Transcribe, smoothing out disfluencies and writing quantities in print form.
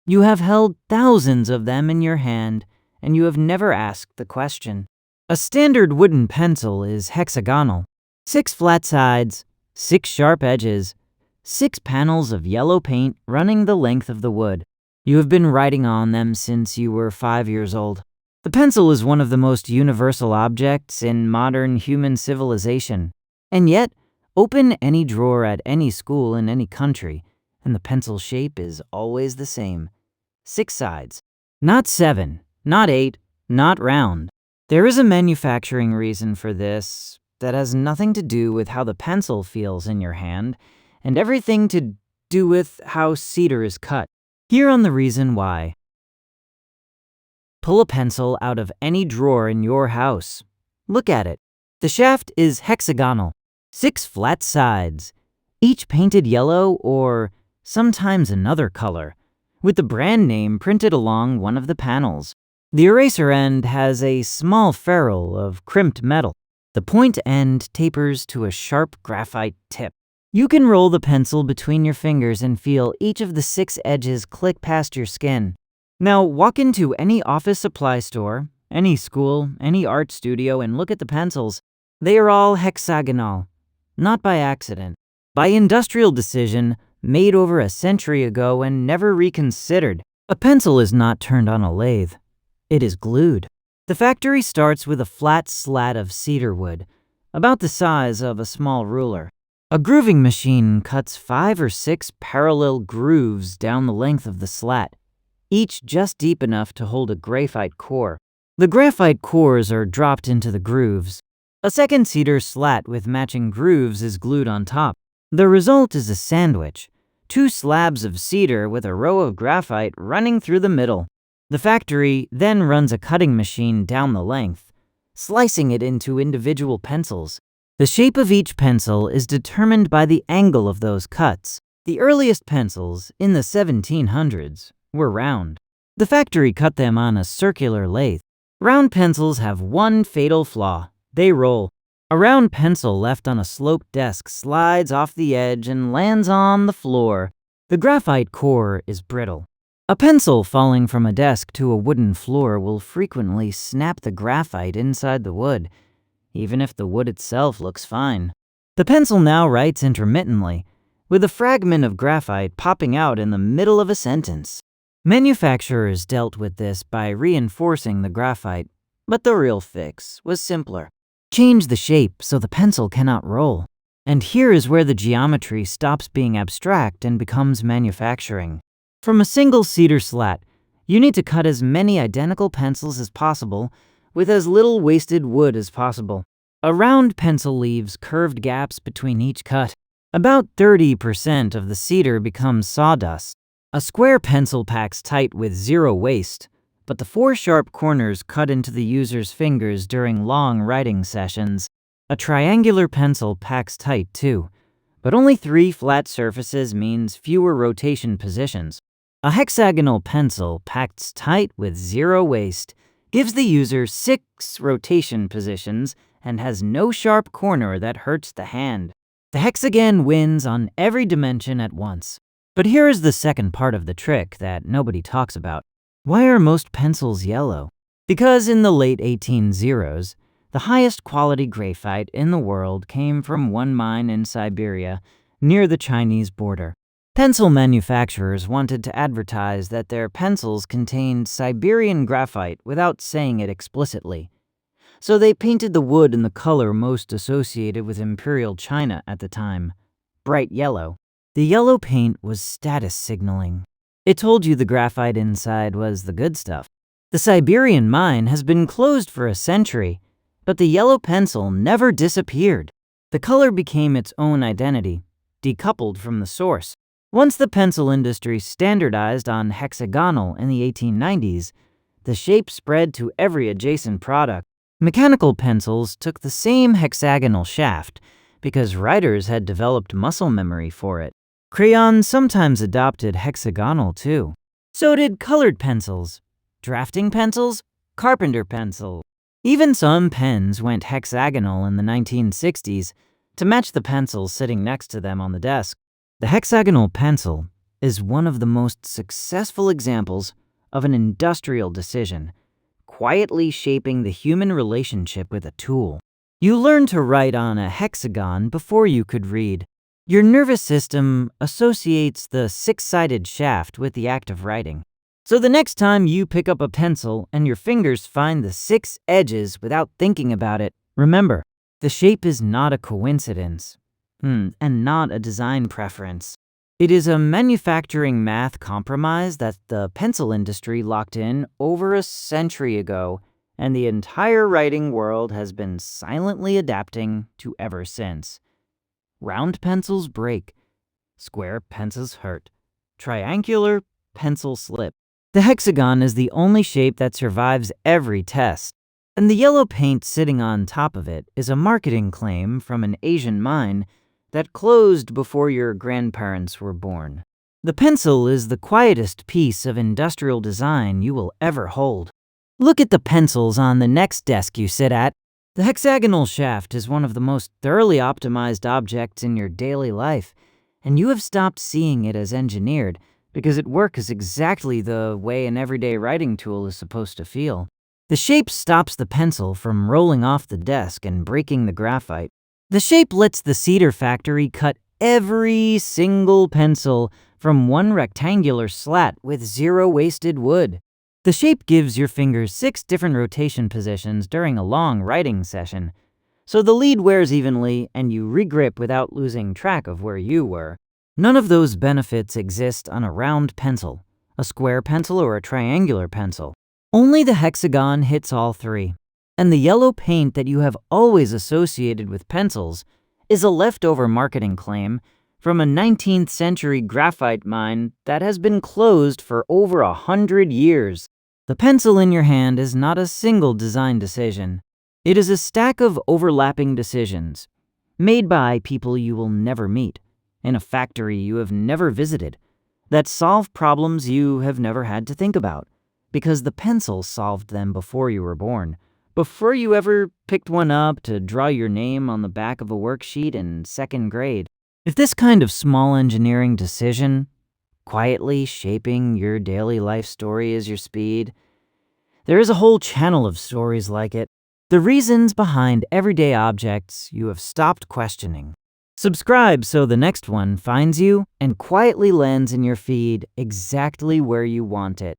You have held thousands of them in your hand, and you have never asked the question. A standard wooden pencil is hexagonal. 6 flat sides, 6 sharp edges, 6 panels of yellow paint running the length of the wood. You have been writing on them since you were 5 years old. The pencil is one of the most universal objects in modern human civilization. And yet, open any drawer at any school in any country, and the pencil shape is always the same. 6 sides. Not 7, not 8, not round. There is a manufacturing reason for this that has nothing to do with how the pencil feels in your hand, and everything to do with how cedar is cut. Here on the reason why. Pull a pencil out of any drawer in your house. Look at it. The shaft is hexagonal. 6 flat sides, each painted yellow or sometimes another color, with the brand name printed along one of the panels. The eraser end has a small ferrule of crimped metal. The point end tapers to a sharp graphite tip. You can roll the pencil between your fingers and feel each of the 6 edges click past your skin. Now walk into any office supply store, any school, any art studio, and look at the pencils. They are all hexagonal, not by accident, by industrial decision made over a century ago and never reconsidered. A pencil is not turned on a lathe. It is glued. The factory starts with a flat slat of cedar wood, about the size of a small ruler. A grooving machine cuts 5 or 6 parallel grooves down the length of the slat, each just deep enough to hold a graphite core. The graphite cores are dropped into the grooves. A second cedar slat with matching grooves is glued on top. The result is a sandwich, 2 slabs of cedar with a row of graphite running through the middle. The factory then runs a cutting machine down the length, slicing it into individual pencils. The shape of each pencil is determined by the angle of those cuts. The earliest pencils, in the 1700s, were round. The factory cut them on a circular lathe. Round pencils have one fatal flaw. They roll. A round pencil left on a sloped desk slides off the edge and lands on the floor. The graphite core is brittle. A pencil falling from a desk to a wooden floor will frequently snap the graphite inside the wood, even if the wood itself looks fine. The pencil now writes intermittently, with a fragment of graphite popping out in the middle of a sentence. Manufacturers dealt with this by reinforcing the graphite, but the real fix was simpler. Change the shape so the pencil cannot roll. And here is where the geometry stops being abstract and becomes manufacturing. From a single cedar slat, you need to cut as many identical pencils as possible with as little wasted wood as possible. A round pencil leaves curved gaps between each cut. About 30% of the cedar becomes sawdust. A square pencil packs tight with 0 waste, but the 4 sharp corners cut into the user's fingers during long writing sessions. A triangular pencil packs tight too, but only 3 flat surfaces means fewer rotation positions. A hexagonal pencil packed tight with 0 waste gives the user 6 rotation positions and has no sharp corner that hurts the hand. The hexagon wins on every dimension at once. But here is the second part of the trick that nobody talks about. Why are most pencils yellow? Because in the late 1800s, the highest quality graphite in the world came from one mine in Siberia near the Chinese border. Pencil manufacturers wanted to advertise that their pencils contained Siberian graphite without saying it explicitly. So they painted the wood in the color most associated with Imperial China at the time, bright yellow. The yellow paint was status signaling. It told you the graphite inside was the good stuff. The Siberian mine has been closed for a century, but the yellow pencil never disappeared. The color became its own identity, decoupled from the source. Once the pencil industry standardized on hexagonal in the 1890s, the shape spread to every adjacent product. Mechanical pencils took the same hexagonal shaft because writers had developed muscle memory for it. Crayons sometimes adopted hexagonal too. So did colored pencils, drafting pencils, carpenter pencil. Even some pens went hexagonal in the 1960s to match the pencils sitting next to them on the desk. The hexagonal pencil is one of the most successful examples of an industrial decision, quietly shaping the human relationship with a tool. You learned to write on a hexagon before you could read. Your nervous system associates the six-sided shaft with the act of writing. So the next time you pick up a pencil and your fingers find the 6 edges without thinking about it, remember, the shape is not a coincidence, and not a design preference. It is a manufacturing math compromise that the pencil industry locked in over a century ago, and the entire writing world has been silently adapting to ever since. Round pencils break, square pencils hurt, triangular pencil slip. The hexagon is the only shape that survives every test, and the yellow paint sitting on top of it is a marketing claim from an Asian mine that closed before your grandparents were born. The pencil is the quietest piece of industrial design you will ever hold. Look at the pencils on the next desk you sit at. The hexagonal shaft is one of the most thoroughly optimized objects in your daily life, and you have stopped seeing it as engineered because it works exactly the way an everyday writing tool is supposed to feel. The shape stops the pencil from rolling off the desk and breaking the graphite. The shape lets the Cedar factory cut every single pencil from one rectangular slat with 0 wasted wood. The shape gives your fingers 6 different rotation positions during a long writing session, so the lead wears evenly and you regrip without losing track of where you were. None of those benefits exist on a round pencil, a square pencil, or a triangular pencil. Only the hexagon hits all 3. And the yellow paint that you have always associated with pencils is a leftover marketing claim from a 19th century graphite mine that has been closed for over 100 years. The pencil in your hand is not a single design decision. It is a stack of overlapping decisions made by people you will never meet, in a factory you have never visited, that solve problems you have never had to think about, because the pencil solved them before you were born, before you ever picked one up to draw your name on the back of a worksheet in 2nd grade. If this kind of small engineering decision, quietly shaping your daily life story, is your speed, there is a whole channel of stories like it. The reasons behind everyday objects you have stopped questioning. Subscribe so the next one finds you and quietly lands in your feed exactly where you want it.